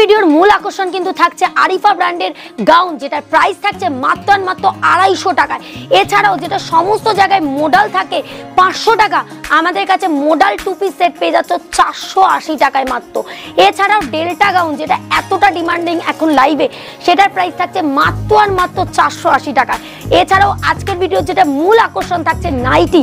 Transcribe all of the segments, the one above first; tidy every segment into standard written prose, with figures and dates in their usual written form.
ভিডিওর মূল আকর্ষণ কিন্তু থাকছে আরিফা ব্র্যান্ডের গাউন, যেটার প্রাইস থাকছে মাত্র 250 টাকায়। এছাড়াও যেটা সমস্ত জায়গায় মডাল থাকে 500 টাকা, আমাদের কাছে মডাল 2 পিস সেট পেয়ে যাচ্ছে 480 টাকায় মাত্র। এছাড়াও ডেল্টা গাউন, যেটা এতটা ডিমান্ডিং এখন লাইভে, সেটার প্রাইস থাকছে মাত্র 480 টাকায়। এছাড়াও আজকের ভিডিও যেটা মূল আকর্ষণ থাকছে নাইটি,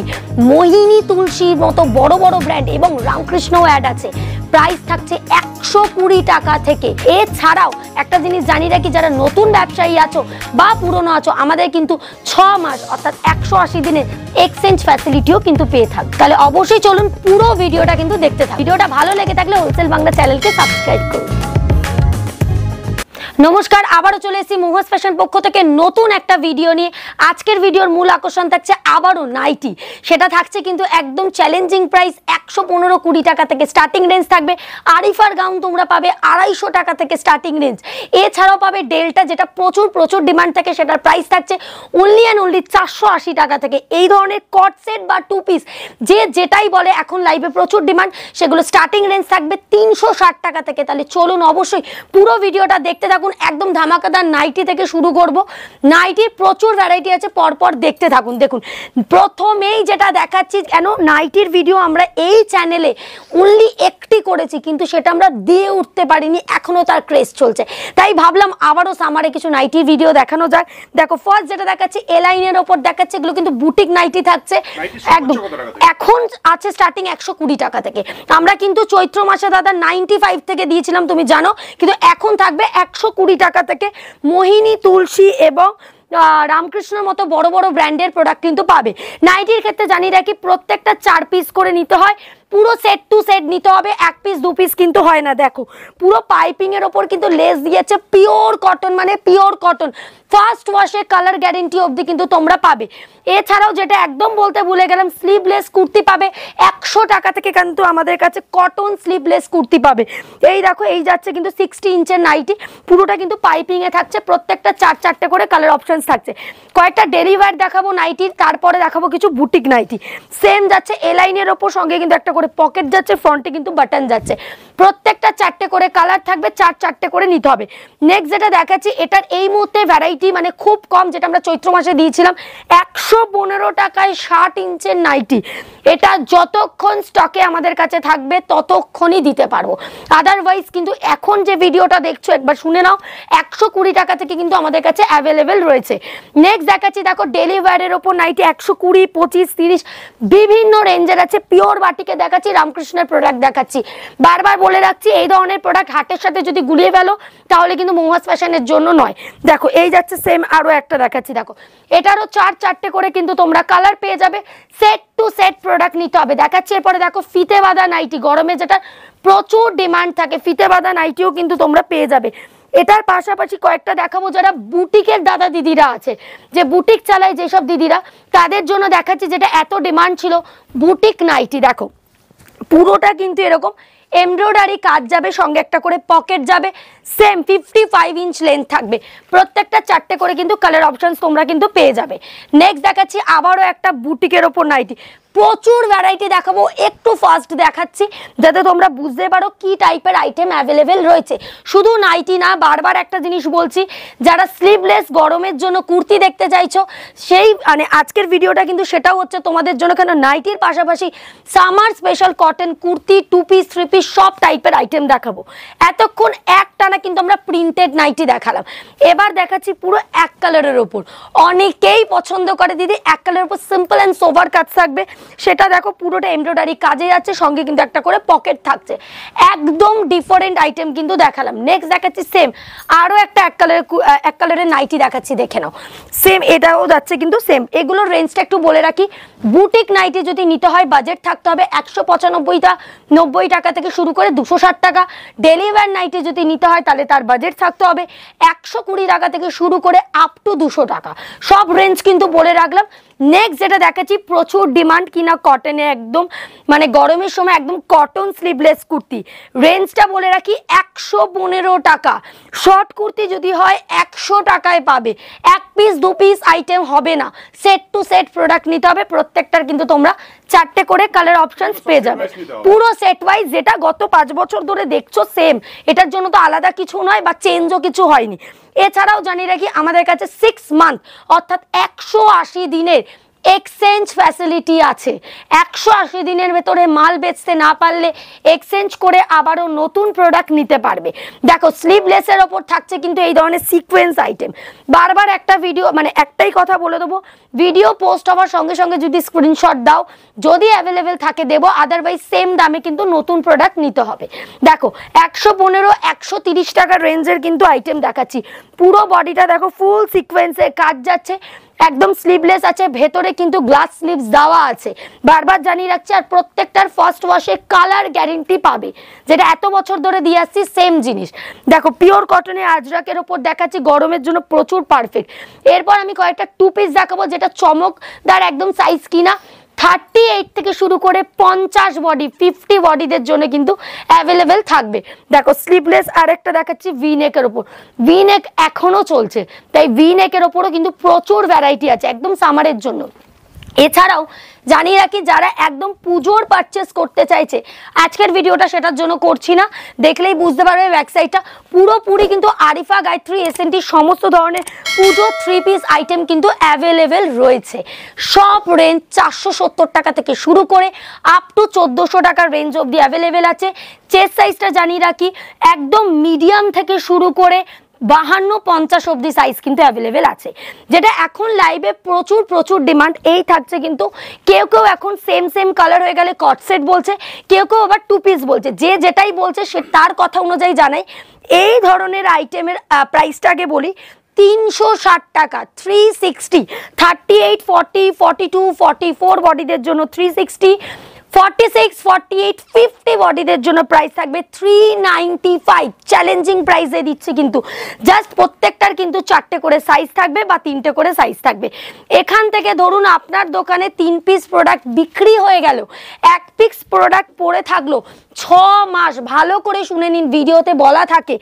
মোহিনী তুলসীর মতো বড় বড় ব্র্যান্ড এবং রামকৃষ্ণও অ্যাড আছে, প্রাইস থাকছে 120 টাকা থেকে। এছাড়াও একটা জিনিস জানি রাখি, যারা নতুন ব্যবসায়ী আছো বা পুরনো আছো, আমাদের কিন্তু 6 মাস অর্থাৎ 180 দিনের এক্সচেঞ্জ ফ্যাসিলিটিও কিন্তু পেয়ে থাক। তাহলে অবশ্যই চলুন পুরো ভিডিওটা কিন্তু দেখতে থাক। ভিডিওটা ভালো লেগে থাকলে হোলসেল বাংলা চ্যানেলকে সাবস্ক্রাইব করুন। নমস্কার, আবারও চলে এসেছি মহুয়া ফ্যাশন পক্ষ থেকে নতুন একটা ভিডিও নিয়ে। আজকের ভিডিওর মূল আকর্ষণ থাকছে আবারও নাইটি, সেটা থাকছে কিন্তু একদম চ্যালেঞ্জিং প্রাইস 115-20 টাকা থেকে স্টার্টিং রেঞ্জ থাকবে। আরিফার গাউন তোমরা পাবে 250 টাকা থেকে স্টার্টিং রেঞ্জ। এছাড়াও পাবে ডেল্টা, যেটা প্রচুর ডিমান্ড থাকে, সেটার প্রাইস থাকছে অনলি 480 টাকা থেকে। এই ধরনের কট সেট বা 2 পিস যে যেটাই বলে এখন লাইভে প্রচুর ডিমান্ড, সেগুলো স্টার্টিং রেঞ্জ থাকবে 360 টাকা থেকে। তাহলে চলুন অবশ্যই পুরো ভিডিওটা দেখতে থাকুন। একদম ধামাকাদার নাইটি থেকে শুরু করব। নাইটির প্রচুর ভ্যারাইটি আছে, পরপর দেখতে থাকুন। দেখুন, প্রথমেই যেটা দেখাচ্ছি, কেন নাইটির ভিডিও আমরা এই চ্যানেলে অনলি একটি করেছি, কিন্তু সেটা আমরা দিয়ে উঠতে পারিনি, এখনো তার ক্রেজ চলছে। তাই ভাবলাম আবারও সামারে কিছু নাইটির ভিডিও দেখানো যায়। দেখো, ফার্স্ট যেটা দেখাচ্ছি এ লাইনের ওপর দেখাচ্ছে, এগুলো কিন্তু বুটিক নাইটি থাকছে। একদম এখন আছে স্টার্টিং 120 টাকা থেকে। আমরা কিন্তু চৈত্র মাসে দাদা 95 থেকে দিয়েছিলাম, তুমি জানো, কিন্তু এখন থাকবে 120 টাকা থেকে। মোহিনী তুলসী এবং রামকৃষ্ণের মতো বড় বড় ব্র্যান্ডের প্রোডাক্ট কিন্তু পাবে। নাইটির ক্ষেত্রে জানিয়ে রাখি, প্রত্যেকটা 4 পিস করে নিতে হয়, পুরো সেট টু সেট নিতে হবে, 1 পিস 2 পিস কিন্তু হয় না। দেখো, পুরো পাইপিং এর ওপর কিন্তু লেস দিয়েছে, পিওর কটন, মানে পিওর কটন, ফার্স্ট ওয়াশে কালার গ্যারেন্টি অবধি কিন্তু তোমরা পাবে। এছাড়াও যেটা একদম বলতে ভুলে গেলাম, স্লিভলেস কুর্তি পাবে 100 টাকা থেকে, কিন্তু আমাদের কাছে কটন স্লিভলেস কুর্তি পাবে। এই দেখো, এই যাচ্ছে কিন্তু 60 ইঞ্চের নাইটি, পুরোটা কিন্তু পাইপিং এ থাকছে, প্রত্যেকটা 4-4টে করে কালার অপশন থাকছে। কয়েকটা ডেলিভার দেখাবো নাইটির, তারপরে দেখাবো কিছু বুটিক নাইটি। সেম যাচ্ছে এ লাইনের ওপর, সঙ্গে কিন্তু একটা করে পকেট যাচ্ছে, ফ্রন্টে কিন্তু বাটন যাচ্ছে, প্রত্যেকটা 4টে করে কালার থাকবে, 4-4টে করে নিতে হবে। নেক্সট যেটা দেখাচ্ছি, এটার এই মুহূর্তে ভ্যারাইটি মানে খুব কম, যেটা আমরা চৈত্র মাসে দিয়েছিলাম 115 টাকায় 60 ইঞ্চের নাইটি। এটা যতক্ষণ স্টকে আমাদের কাছে থাকবে ততক্ষণই দিতে পারবো, আদারওয়াইজ কিন্তু এখন যে ভিডিওটা দেখছো একবার শুনে নাও, 120 টাকা থেকে কিন্তু আমাদের কাছে অ্যাভেলেবেল রয়েছে। নেক্সট দেখাচ্ছি, দেখো ডেলিভারের ওপর নাইটি 120, 25, 30 বিভিন্ন রেঞ্জের আছে। পিওর বাটিকে দেখাচ্ছি, রামকৃষ্ণের প্রোডাক্ট দেখাচ্ছি। বারবার বলে রাখছি, এই ধরনের প্রোডাক্ট হাটের সাথে যদি গুলিয়ে ফেলো তাহলে কিন্তু মহুয়া ফ্যাশনের জন্য নয়। দেখো, এই যাচ্ছে সেম আরো একটা দেখাচ্ছি। দেখো, এটারও 4-4টে করে কিন্তু তোমরা কালার পেয়ে যাবে, সেট টু সেট প্রোডাক্ট নিতে হবে। দেখাচ্ছি এরপরে, দেখো ফিতে বাঁধা নাইটি, গরমে যেটা প্রচুর ডিমান্ড থাকে, ফিতে বাঁধা নাইটিও কিন্তু তোমরা পেয়ে যাবে। এটার পাশাপাশি কয়েকটা দেখাবো যারা বুটিকের দাদা দিদিরা আছে, যে বুটিক চালায় যেসব দিদিরা, তাদের জন্য দেখাচ্ছি যেটা এত ডিমান্ড ছিল, বুটিক নাইটি। দেখো, পুরোটা কিন্তু এরকম এমব্রয়ডারি কাজ যাবে, সঙ্গে একটা করে পকেট যাবে, সেম 55 ইঞ্চ লেন্থ থাকবে, প্রত্যেকটা 4টে করে কিন্তু কালার অপশনস তোমরা কিন্তু পেয়ে যাবে। নেক্সট দেখাচ্ছি আবারও একটা বুটিকের ওপর নাইটি, প্রচুর ভ্যারাইটি দেখাবো, একটু ফাস্ট দেখাচ্ছি যাতে তোমরা বুঝতে পারো কি টাইপের আইটেম অ্যাভেলেবেল রয়েছে। শুধু নাইটি না, বারবার একটা জিনিস বলছি, যারা স্লিভলেস গরমের জন্য কুর্তি দেখতে চাইছো, সেই মানে আজকের ভিডিওটা কিন্তু সেটাও হচ্ছে তোমাদের জন্য। কেন নাইটির পাশাপাশি summer special cotton kurti, 2 piece 3 piece সব টাইপের আইটেম দেখাবো। এতক্ষণ একটানা কিন্তু আমরা প্রিন্টেড নাইটি দেখালাম, এবার দেখাচ্ছি পুরো এক কালারের ওপর। অনেকেই পছন্দ করে দিদি এক কালারের উপর সিম্পল অ্যান্ড সোভার কাজ থাকবে, সেটা দেখো পুরোটা এমব্রয়ডারি কাজে যাচ্ছে, সঙ্গে কিন্তু একটা করে পকেট থাকছে, একদম ডিফারেন্ট আইটেম কিন্তু দেখালাম। নেক্সট দেখাচ্ছি সেম আরো একটা এক কালারের নাইটি দেখাচ্ছি, দেখে নাও। সেম এটাও যাচ্ছে কিন্তু সেম। এগুলোর রেঞ্জটা একটু বলে রাখি, বুটিক নাইটি যদি নিতে হয় বাজেট থাকতে হবে 195-90 টাকা থেকে শুরু করে 260 টাকা। ডেলিভার নাইটি যদি নিতে হয় তাহলে তার বাজেট থাকতে হবে 120 টাকা থেকে শুরু করে আপ টু 200 টাকা। সব রেঞ্জ কিন্তু বলে রাখলাম। নেক্সট যেটা দেখাচ্ছি প্রচুর ডিমান্ড কিনা কটনে, একদম মানে গরমের সময় একদম কটন স্লিভলেস কুর্তি, রেঞ্জটা বলে রাখি 115 টাকা। শর্ট কুর্তি যদি হয় 100 টাকায় পাবে, এক পিস দু পিস আইটেম হবে না, সেট টু সেট প্রোডাক্ট নিতে হবে। প্রত্যেকটার কিন্তু তোমরা 4টে করে কালার অপশনস পেয়ে যাবে, পুরো সেট ওয়াইজ, যেটা গত 5 বছর ধরে দেখছো সেম, এটার জন্য তো আলাদা কিছু নয় বা চেঞ্জও কিছু হয়নি। এছাড়াও জানিয়ে রাখি আমাদের কাছে 6 মান্থ অর্থাৎ 180 দিনের এক্সচেঞ্জ ফ্যাসিলিটি আছে। 180 দিনের ভেতরে মাল বেচতে না পারলে এক্সচেঞ্জ করে আবারও নতুন প্রোডাক্ট নিতে পারবে। দেখো স্লিভলেসের ওপর থাকছে কিন্তু এই ধরনের সিকোয়েন্স আইটেম। বারবার একটা ভিডিও মানে একটাই কথা বলে দেবো, ভিডিও পোস্ট হওয়ার সঙ্গে সঙ্গে যদি স্ক্রিনশট দাও, যদি অ্যাভেলেবেল থাকে দেবো, আদারওয়াইজ সেম দামে কিন্তু নতুন প্রোডাক্ট নিতে হবে। দেখো 115 130 টাকার রেঞ্জের কিন্তু আইটেম দেখাচ্ছি। পুরো বডিটা দেখো ফুল সিকোয়েন্সের কাজ যাচ্ছে, একদম স্লিভলেস আছে, ভেতরে কিন্তু গ্লাস স্লিভস দেওয়া আছে, বারবার জানিয়ে রাখছি। আর প্রত্যেকটার ফার্স্ট ওয়াশে কালার গ্যারেন্টি পাবে, যেটা এত বছর ধরে দিয়ে আসছি সেম জিনিস। দেখো পিওর কটনের আজরাকের ওপর দেখাচ্ছি, গরমের জন্য প্রচুর পারফেক্ট। এরপর আমি কয়েকটা টু পিস দেখাবো, যেটা চমকদার একদম সাইজ কিনা 38 থেকে শুরু করে 50 বডি 50 বডিদের জন্য কিন্তু অ্যাভেলেবেল থাকবে। দেখো স্লিভলেস আরেকটা দেখাচ্ছি ভি নেকের ওপর, ভি নেক এখনো চলছে, তাই ভি নেকের ওপরও কিন্তু প্রচুর ভ্যারাইটি আছে একদম সামারের জন্য। এছাড়াও জানিয়ে রাখি যারা একদম পুজোর পারচেস করতে চাইছে, আজকের ভিডিওটা সেটার জন্য করছি না, দেখলেই বুঝতে পারবে ওয়েবসাইটটা পুরোপুরি কিন্তু আরিফা গায়ত্রী এসএনটি সমস্ত ধরনের পুজো 3 পিস আইটেম কিন্তু অ্যাভেলেবেল রয়েছে। সব রেঞ্জ 470 টাকা থেকে শুরু করে আপ টু 1400 টাকার রেঞ্জ অবধি অ্যাভেলেবেল আছে। চেস্ট সাইজটা জানিয়ে রাখি একদম মিডিয়াম থেকে শুরু করে 52-50 অবধি সাইজ কিন্তু অ্যাভেলেবেল আছে, যেটা এখন লাইভে প্রচুর ডিমান্ড। এই থাকছে কিন্তু কেউ এখন সেম কালার হয়ে গেলে কট সেট বলছে, কেউ আবার টু পিস বলছে, যে যেটাই বলছে সে তার কথা অনুযায়ী জানাই। এই ধরনের আইটেমের প্রাইসটাকে বলি 360 টাকা, 360, 38, 40, 42, 44 বডিদের জন্য 360, 46, 48, 50 বডিদের জন্য প্রাইস থাকবে 395। চ্যালেঞ্জিং প্রাইসে দিচ্ছে কিন্তু, জাস্ট প্রত্যেকটার কিন্তু 4টে করে সাইজ থাকবে বা 3টে করে সাইজ থাকবে। এখান থেকে ধরুন আপনার দোকানে 3 পিস প্রোডাক্ট বিক্রি হয়ে গেল, 1 পিস প্রোডাক্ট পড়ে থাকলো, 6 মাস, ভালো করে শুনে নিন, ভিডিওতে বলা থাকে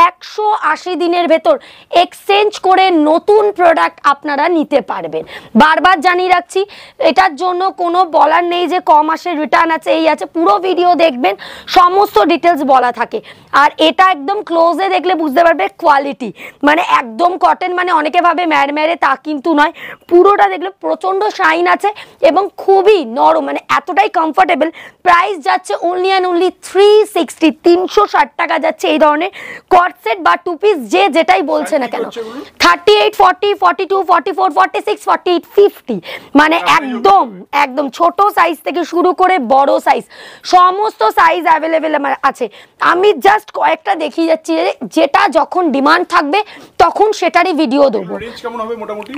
180 দিনের ভেতর এক্সচেঞ্জ করে নতুন প্রোডাক্ট আপনারা নিতে পারবেন। বারবার জানিয়ে রাখছি, এটার জন্য কোনো বলার নেই যে কম মাসে রিটার্ন আছে, এই আছে, পুরো ভিডিও দেখবেন, সমস্ত ডিটেলস বলা থাকে। আর এটা একদম ক্লোজে দেখলে বুঝতে পারবে কোয়ালিটি, মানে একদম কটন, মানে অনেকে ভাবে ম্যাড় তা কিন্তু নয়, পুরোটা দেখলে প্রচন্ড শাইন আছে এবং খুবই নরম, মানে এতটাই কমফোর্টেবল। প্রাইস যাচ্ছে অনলি অ্যান্ড অনলি 360, 360 টাকা যাচ্ছে এই ধরনের কট সেট বা টু পিস, যে যেটাই বলছে না কেন। 38, 40, 42, 44, 46, 48, 50, মানে একদম ছোট সাইজ থেকে শুরু করে বড় সাইজ, সমস্ত সাইজ অ্যাভেলেবেল আছে। আমি জাস্ট কয়েকটা দেখিয়ে যাচ্ছি, যেটা যখন ডিমান্ড থাকবে তখন সেটারই ভিডিও দেবো।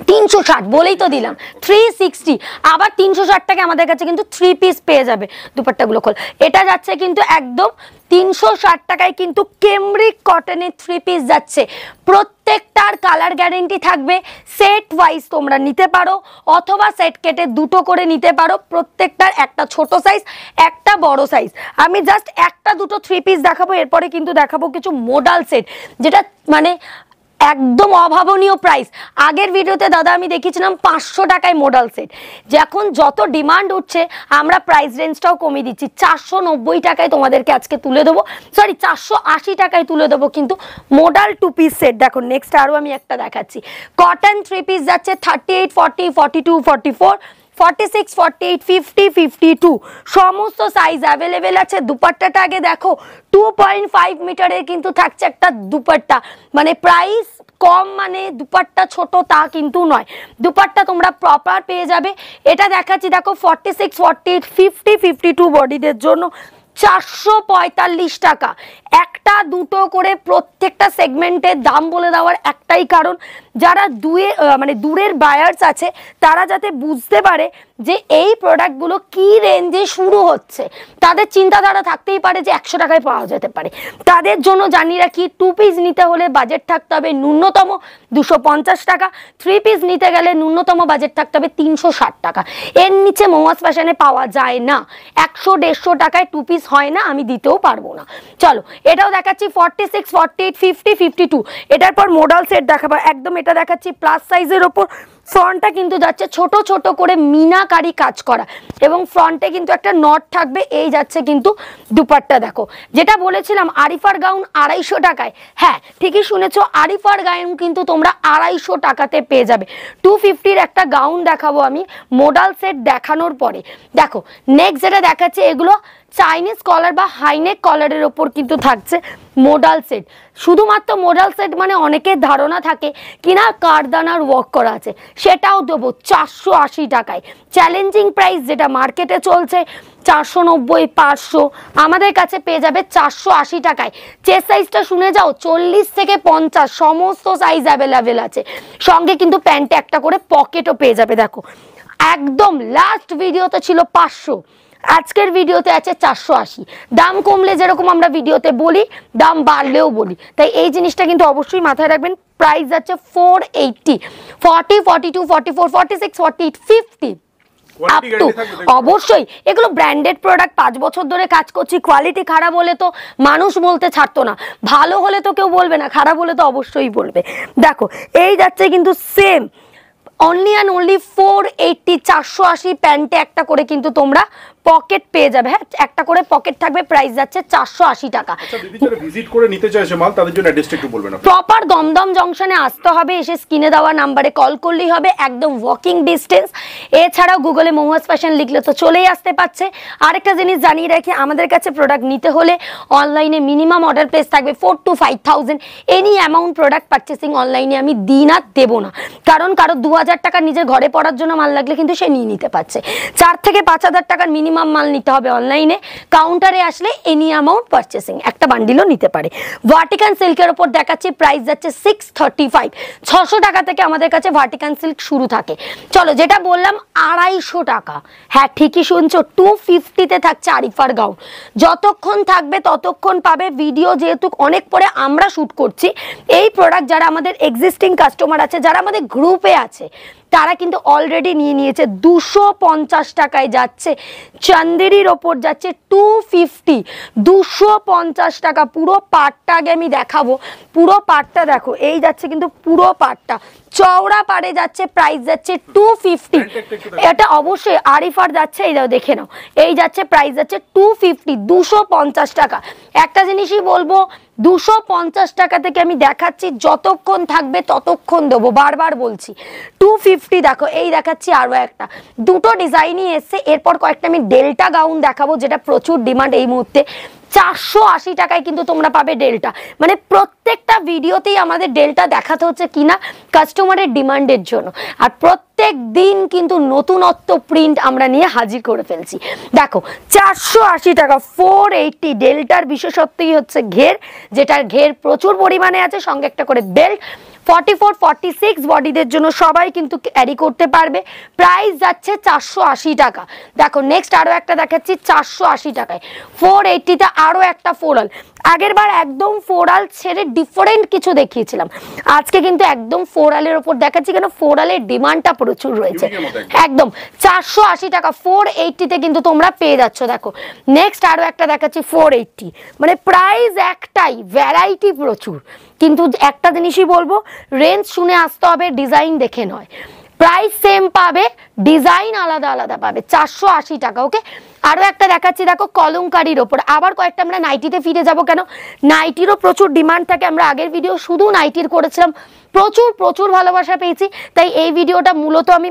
360 বলেই তো দিলাম, 360, আবার 360 টাকা আমাদের কাছে কিন্তু 3 পিস পেয়ে যাবে। দুপাট্টাগুলো খোল, এটা যাচ্ছে কিন্তু একদম 360 টাকায় কিন্তু কেমব্রিক কটনের 3 পিস যাচ্ছে। প্রত্যেকটার কালার গ্যারেন্টি থাকবে, সেট ওয়াইজ তোমরা নিতে পারো অথবা সেট কেটে দুটো করে নিতে পারো। প্রত্যেকটার একটা ছোট সাইজ, একটা বড় সাইজ। আমি জাস্ট একটা দুটো 3 পিস দেখাবো, এরপরে কিন্তু দেখাবো কিছু মডাল সেট, যেটা মানে একদম অভাবনীয় প্রাইস। আগের ভিডিওতে দাদা আমি দেখিয়েছিলাম 500 টাকায় মডাল সেট, যখন যত ডিমান্ড উঠছে আমরা প্রাইস রেঞ্জটাও কমিয়ে দিচ্ছি, 490 টাকায় তোমাদেরকে আজকে তুলে দেবো, সরি 480 টাকায় তুলে দেবো কিন্তু মডাল 2 পিস সেট। দেখো নেক্সট আরও আমি একটা দেখাচ্ছি, কটন 3 পিস যাচ্ছে 38, 40, 42, 44, 46, 48, 50, 52 সমস্ত সাইজ অ্যাভেলেবেল আছে। দুপাট্টাটা আগে দেখো, 2.5 মিটারের কিন্তু থাকছে একটা দুপাট্টা, মানে প্রাইস কম মানে দুপাট্টা ছোট তা কিন্তু নয়, দুপাট্টা তোমরা প্রপার পেয়ে যাবে। এটা দেখাচ্ছি দেখো 46, 48, 50, 52 বডিদের জন্য 445 টাকা। একটা দুটো করে প্রত্যেকটা সেগমেন্টের দাম বলে দেওয়ার একটাই কারণ, যারা দূরের বায়ার্স আছে তারা যাতে বুঝতে পারে যে এই প্রোডাক্টগুলো কি রেঞ্জে শুরু হচ্ছে, তাদের চিন্তাধারা থাকতেই পারে যে 100 টাকায় পাওয়া যেতে পারে। তাদের জন্য জানিয়ে রাখি, 2 পিস নিতে হলে বাজেট থাকতে হবে ন্যূনতম 250 টাকা, 3 পিস নিতে গেলে ন্যূনতম বাজেট থাকতে হবে 360 টাকা। এর নিচে মহুয়া ফ্যাশনে পাওয়া যায় না। 100-150 টাকায় 2 পিস হয় না, আমি দিতেও পারবো না। চলো এটাও দেখাচ্ছি 46, 48, 50, 52। এটার পর মডেল সেট দেখাবো একদম। এটা দেখাচ্ছি প্লাস সাইজের ওপর, ফ্রন্টটা কিন্তু যাচ্ছে ছোট ছোট করে মিনাকারি কাজ করা এবং ফ্রন্টে কিন্তু একটা নট থাকবে। এই যাচ্ছে কিন্তু দুপাট্টা, দেখো যেটা বলেছিলাম আরিফার গাউন 250 টাকায়, হ্যাঁ ঠিকই শুনেছো, আরিফার গাউন কিন্তু তোমরা 250 টাকাতে পেয়ে যাবে। 250-র একটা গাউন দেখাবো আমি মডেল সেট দেখানোর পরে। দেখো নেক্সট যেটা দেখাচ্ছে, এগুলো চাইনিজ কলার বা হাইনেক কলারের ওপর কিন্তু থাকছে মডেল সেট। শুধুমাত্র মডেল সেট মানে অনেকের ধারণা থাকে কিনা কারদানার ওয়ার্ক করা আছে, সেটাও দেবো 480 টাকায়। চ্যালেঞ্জিং প্রাইস যেটা মার্কেটে চলছে 490, 500, আমাদের কাছে পেয়ে যাবে 480 টাকায়। চেস্ট সাইজটা শুনে যাও, 40 থেকে 50 সমস্ত সাইজ অ্যাভেলেবেল আছে। সঙ্গে কিন্তু প্যান্টে একটা করে পকেটও পেয়ে যাবে। দেখো একদম লাস্ট ভিডিওতে ছিল 500, আজকের ভিডিওতে আছে 480। দাম কমলে যেরকম আমরা ভিডিওতে বলি, দাম বাড়লেও বলি, তাই এই জিনিসটা কিন্তু অবশ্যই মাথায় রাখবেন। প্রাইস যাচ্ছে 480, 40, 42, 44, 46, 48, 50 আপ টু। অবশ্যই এগুলো ব্র্যান্ডেড প্রোডাক্ট, 5 বছর ধরে কাজ করছি। কোয়ালিটি খারাপ হলে তো মানুষ বলতে ছাড়তো না, ভালো হলে তো কেউ বলবে না, খারাপ হলে তো অবশ্যই বলবে। দেখো এই যাচ্ছে কিন্তু সেম অনলি অ্যান্ড অনলি 480, 480। প্যান্টে একটা করে কিন্তু তোমরা পকেট পেয়ে যাবে, হ্যাঁ একটা করে পকেট থাকবে। প্রাইস যাচ্ছে 480 টাকা। আচ্ছা দিদি যারা ভিজিট করে নিতে চাইছে মাল, তাদের জন্য অ্যাড্রেসটা একটু বলবেন আপনি। প্রপার দমদম জংশনে আসতে হবে, এসে স্ক্রিনে দেওয়া নাম্বারে কল করলেই হবে, একদম ওয়াকিং ডিস্টেন্স। এছাড়াও গুগলে মহুয়া ফ্যাশন লিখলে তো চলেই আসতে পারছে। আরেকটা জিনিস জানিয়ে রাখি, আমাদের কাছে প্রোডাক্ট নিতে হলে অনলাইনে মিনিমাম অর্ডার প্লেস থাকবে 4,000 to 5,000। Any amount product purchasing অনলাইনে আমি দিই না, দেবো না, কারণ কারো 2000 টাকা নিজের ঘরে পড়ার জন্য মাল লাগলে কিন্তু সে নিয়ে নিতে পারছে। 4 থেকে 5,000 টাকার মিনিমাম মাল নিতে হবে অনলাইনে। কাউন্টারে আসলে এনি অ্যামাউন্ট পারচেসিং একটা বান্ডিলও নিতে পারে। ভার্টিকান সিল্কের ওপর দেখাচ্ছি, প্রাইস যাচ্ছে 635, 600 টাকা থেকে আমাদের কাছে ভার্টিকান সিল্ক শুরু থাকে। চলো যেটা বললাম 250 টাকা, হ্যাঁ ঠিকই শুনছো, 250-তে থাকছে আরিফার গাউন। যতক্ষণ থাকবে ততক্ষণ পাবে। ভিডিও যেহেতু অনেক পরে আমরা শুট করছি, এই প্রোডাক্ট যারা আমাদের এক্সিস্টিং কাস্টমার আছে, যারা আমাদের গ্রুপে আছে, তারা কিন্তু অলরেডি নিয়ে নিয়েছে। 250 টাকায় যাচ্ছে, চান্দেরির ওপর যাচ্ছে 250, 250 টাকা। পুরো পাটটা আগে আমি দেখাবো, পুরো পাটটা দেখো, এই যাচ্ছে কিন্তু পুরো পাটটা চওড়া পাড়ে যাচ্ছে। প্রাইস যাচ্ছে 250। এটা অবশ্যই আরিফার যাচ্ছে, এই দাও দেখে নাও, এই যাচ্ছে প্রাইস যাচ্ছে 250, 250 টাকা। একটা জিনিসই বলবো, 250 টাকা থেকে আমি দেখাচ্ছি, যতক্ষণ থাকবে ততক্ষণ দেবো, বারবার বলছি। 250 দেখো, এই দেখাচ্ছি আরো একটা, দুটো ডিজাইনই এসছে। এরপর কয়েকটা আমি ডেল্টা গাউন দেখাবো, যেটা প্রচুর ডিমান্ড এই মুহূর্তে। 480 টাকায় কিন্তু তোমরা পাবে ডেল্টা। মানে প্রত্যেকটা ভিডিওতেই আমাদের ডেল্টা দেখাতে হচ্ছে কিনা কাস্টমারের ডিমান্ডের জন্য, আর প্রত্যেক দিন কিন্তু নতুনত্ব প্রিন্ট আমরা নিয়ে হাজির করে ফেলছি। দেখো 480 টাকা, 480। ডেল্টার বিশেষত্বই হচ্ছে ঘের, যেটার ঘের প্রচুর পরিমাণে আছে, সঙ্গে একটা করে বেল্ট। 44, 46 বডিদের জন্য সবাই কিন্তু ক্যারি করতে পারবে। প্রাইস যাচ্ছে 480 টাকা। দেখো নেক্সট আরো একটা দেখাচ্ছি 480 টাকায়, 480-তে আরো একটা ফোরাল। আগের বার একদম ফোরাল ছেড়ে ডিফারেন্ট কিছু দেখিয়েছিলাম, আজকে কিন্তু একদম ফোরালের ওপর দেখাচ্ছি, কেন ফোরালের ডিমান্ডটা প্রচুর রয়েছে। একদম 480 টাকা, 480-তে কিন্তু তোমরা পেয়ে যাচ্ছ। দেখো নেক্সট আরো একটা দেখাচ্ছি 480। মানে প্রাইস একটাই, ভ্যারাইটি প্রচুর, কিন্তু একটা জিনিসই বলবো, রেঞ্জ শুনে আসতে হবে, ডিজাইন দেখে নয়। প্রাইস সেম পাবে, ডিজাইন আলাদা আলাদা পাবে। 480 টাকা। ওকে, আরো একটা দেখাচ্ছি, দেখো কলমকারির ওপর। আবার কয়েকটা আমরা নাইটিতে ফিরে যাব, কেন নাইটিরও প্রচুর ডিমান্ড থাকে। আমরা আগের ভিডিও শুধু নাইটির করেছিলাম, প্রচুর প্রচুর ভালোবাসা পেয়েছি, তাই এই ভিডিওটা মূলত আমি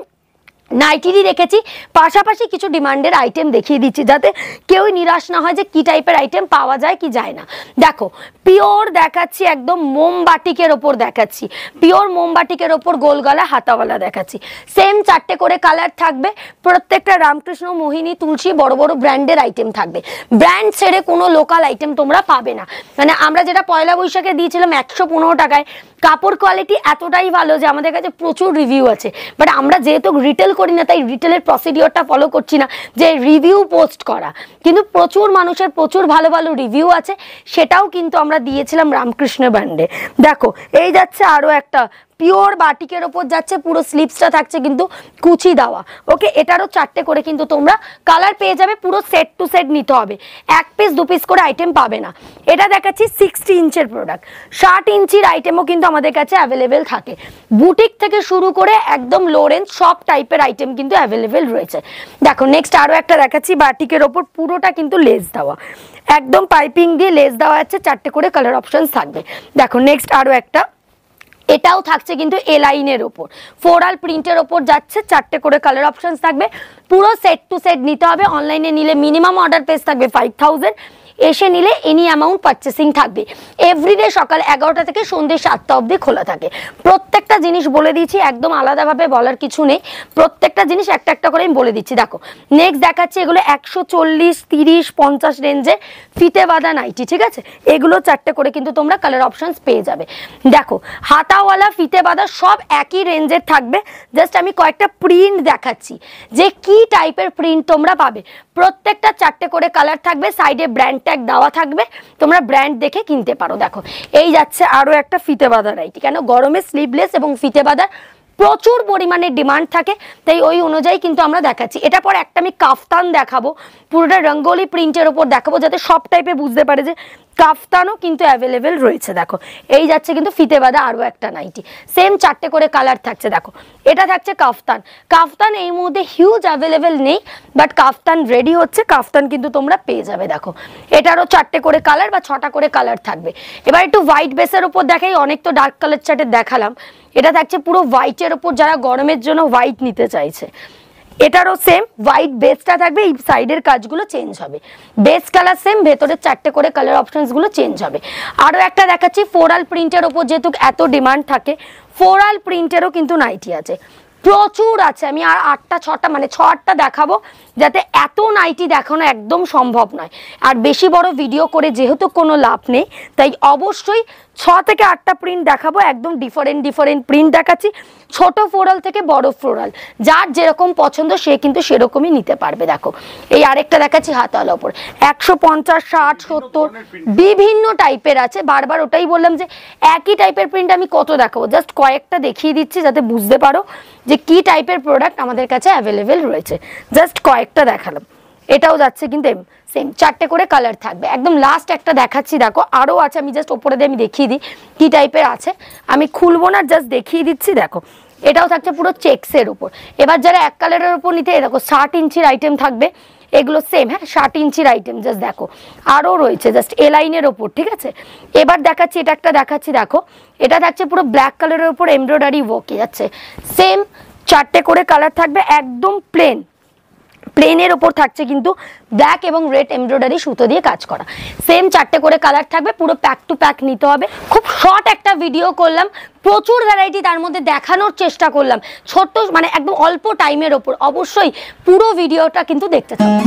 নাইটিরই রেখেছি, পাশাপাশি কিছু ডিমান্ডের আইটেম দেখিয়ে দিচ্ছি, যাতে কেউই নিরাশ না হয় যে কি টাইপের আইটেম পাওয়া যায় কি যায় না। দেখো পিওর দেখাচ্ছি, একদম মোমবাটিকের ওপর দেখাচ্ছি, পিওর মোমবাটিকের ওপর গোল গলা হাতাওয়ালা দেখাচ্ছি। সেম 4টে করে কালার থাকবে, প্রত্যেকটা রামকৃষ্ণ, মোহিনী, তুলসী বড় বড় ব্র্যান্ডের আইটেম থাকবে। ব্র্যান্ড ছেড়ে কোনো লোকাল আইটেম তোমরা পাবে না। মানে আমরা যেটা পয়লা বৈশাখে দিয়েছিলাম 115 টাকায়, কাপড় কোয়ালিটি এতটাই ভালো যে আমাদের কাছে প্রচুর রিভিউ আছে। বাট আমরা যেহেতু রিটেল করি না, তাই রিটেলের প্রসিডিওরটা ফলো করছি না যে রিভিউ পোস্ট করা, কিন্তু প্রচুর মানুষের প্রচুর ভালো ভালো রিভিউ আছে, সেটাও কিন্তু আমরা দিয়েছিলাম রামকৃষ্ণ ব্র্যান্ডে। দেখো এই যাচ্ছে আরও একটা পিওর বাটিকের ওপর যাচ্ছে, পুরো স্লিপসটা থাকছে কিন্তু কুচি দেওয়া। ওকে, এটারও 4টে করে কিন্তু তোমরা কালার পেয়ে যাবে, পুরো সেট টু সেট নিতে হবে, 1 পিস 2 পিস করে আইটেম পাবে না। এটা দেখাচ্ছি 60 ইঞ্চের প্রোডাক্ট, 60 ইঞ্চির আইটেমও কিন্তু আমাদের কাছে অ্যাভেলেবেল থাকে। বুটিক থেকে শুরু করে একদম লো রেঞ্জ সব টাইপের আইটেম কিন্তু অ্যাভেলেবেল রয়েছে। দেখো নেক্সট আরও একটা দেখাচ্ছি বাটিকের ওপর, পুরোটা কিন্তু লেস দেওয়া, একদম পাইপিং দিয়ে লেস দেওয়া আছে, 4টে করে কালার অপশনস থাকবে। দেখো নেক্সট আরও একটা, এটাও থাকছে কিন্তু এ লাইনের ওপর, ফ্লোরাল প্রিন্টের ওপর যাচ্ছে, 4টে করে কালার অপশনস থাকবে, পুরো সেট টু সেট নিতে হবে। অনলাইনে নিলে মিনিমাম অর্ডার প্রাইস থাকবে 5000, এসে নিলে এনি অ্যামাউন্ট পারচেসিং থাকবে। এভরিডে সকাল 11টা থেকে সন্ধ্যে 7টা অবধি খোলা থাকে। প্রত্যেকটা জিনিস বলে দিয়েছি, একদম আলাদাভাবে বলার কিছু নেই, প্রত্যেকটা জিনিস একটা একটা করে আমি বলে দিচ্ছি। দেখো নেক্সট দেখাচ্ছি, এগুলো 140, 30, 50 রেঞ্জে ফিতে বাঁধা নাইটি, ঠিক আছে, এগুলো 4টে করে কিন্তু তোমরা কালার অপশনস পেয়ে যাবে। দেখো হাতাওয়ালা ফিতে বাঁধা সব একই রেঞ্জের থাকবে, জাস্ট আমি কয়েকটা প্রিন্ট দেখাচ্ছি যে কি টাইপের প্রিন্ট তোমরা পাবে। প্রত্যেকটা 4টে করে কালার থাকবে, সাইডে ব্র্যান্ড ট্যাগ দেওয়া থাকবে, তোমরা ব্র্যান্ড দেখে কিনতে পারো। দেখো এই যাচ্ছে আরও একটা ফিতে বাঁধা নাইটি, কেন গরমে স্লিভলেস এবং ফিতে বাঁধা প্রচুর পরিমাণে ডিমান্ড থাকে, তাই ওই অনুযায়ী কিন্তু আমরা দেখাচ্ছি। এটা পর একটা আমি কাফতান দেখাবো, পুরোটা রঙ্গোলি প্রিন্টের ওপর দেখাবো, যাতে সব টাইপে বুঝতে পারে যে কাফতানও কিন্তু অ্যাভেলেবেল রয়েছে। দেখো এই যাচ্ছে কিন্তু ফিতে বাঁধা আরও একটা নাইটি, সেম 4টে করে কালার থাকছে। দেখো এটা থাকছে কাফতান, কাফতান এই মুহূর্তে হিউজ অ্যাভেলেবেল নেই, বাট কাফতান রেডি হচ্ছে, কাফতান কিন্তু তোমরা পেয়ে যাবে। দেখো এটারও 4টে করে কালার বা 6টা করে কালার থাকবে। এবার একটু হোয়াইট বেসের ওপর দেখাই, অনেক তো ডার্ক কালার চার্টে দেখালাম, এটা থাকছে পুরো হোয়াইটের ওপর, যারা গরমের জন্য হোয়াইট নিতে চাইছে, এটারও সেম হোয়াইট বেসটা থাকবে, এই সাইডের কাজগুলো চেঞ্জ হবে, বেস কালার সেম, ভেতরের 4টে করে কালার অপশনসগুলো চেঞ্জ হবে। আরও একটা দেখাচ্ছি ফ্লোরাল প্রিন্টের ওপর, যেহেতু এত ডিমান্ড থাকে, ফ্লোরাল প্রিন্টেরও কিন্তু নাইটি আছে, প্রচুর আছে। আমি আর 8টা 6টা মানে 6-8টা দেখাবো, যাতে এত নাইটি দেখানো একদম সম্ভব নয়, আর বেশি বড় ভিডিও করে যেহেতু কোনো লাভ নেই, তাই অবশ্যই 6 থেকে 8টা প্রিন্ট দেখাবো, একদম ডিফারেন্ট ডিফারেন্ট প্রিন্ট দেখাচ্ছি, ছোট ফ্লোরাল থেকে বড় ফ্লোরাল, যার যেরকম পছন্দ সে কিন্তু সেরকমই নিতে পারবে। দেখো এই আরেকটা দেখাচ্ছি হাতাওয়ালা ওপর, 150, 60, 70 বিভিন্ন টাইপের আছে। বারবার ওটাই বললাম যে একই টাইপের প্রিন্ট আমি কত দেখাবো, জাস্ট কয়েকটা দেখিয়ে দিচ্ছি যাতে বুঝতে পারো যে কি টাইপের প্রোডাক্ট আমাদের কাছে অ্যাভেলেবেল রয়েছে, জাস্ট কয়েকটা দেখালাম। এটাও যাচ্ছে কিন্তু সেম 4টে করে কালার থাকবে। একদম লাস্ট একটা দেখাচ্ছি, দেখো আরও আছে, আমি জাস্ট ওপরে দিয়ে আমি দেখিয়ে দিই কি টাইপের আছে, আমি খুলবো না, জাস্ট দেখিয়ে দিচ্ছি। দেখো এটাও থাকছে পুরো চেক্সের উপর। এবার যারা এক কালারের উপর নিতে, দেখো 60 ইঞ্চির আইটেম থাকবে, এগুলো সেম, হ্যাঁ 60 ইঞ্চির আইটেম, জাস্ট দেখো আরও রয়েছে জাস্ট এ লাইনের ওপর, ঠিক আছে। এবার দেখাচ্ছি, এটা একটা দেখাচ্ছি, দেখো এটা থাকছে পুরো ব্ল্যাক কালারের উপর এমব্রয়ডারি ওয়ার্ক যাচ্ছে, সেম 4টে করে কালার থাকবে, একদম প্লেন, প্লেনের ওপর থাকছে কিন্তু ব্ল্যাক এবং রেড এমব্রয়ডারি সুতো দিয়ে কাজ করা, সেম 4টে করে কালার থাকবে, পুরো প্যাক টু প্যাক নিতে হবে। খুব শর্ট একটা ভিডিও করলাম, প্রচুর ভ্যারাইটি তার মধ্যে দেখানোর চেষ্টা করলাম, ছোট্ট মানে একদম অল্প টাইমের ওপর, অবশ্যই পুরো ভিডিওটা কিন্তু দেখতে থাকবে।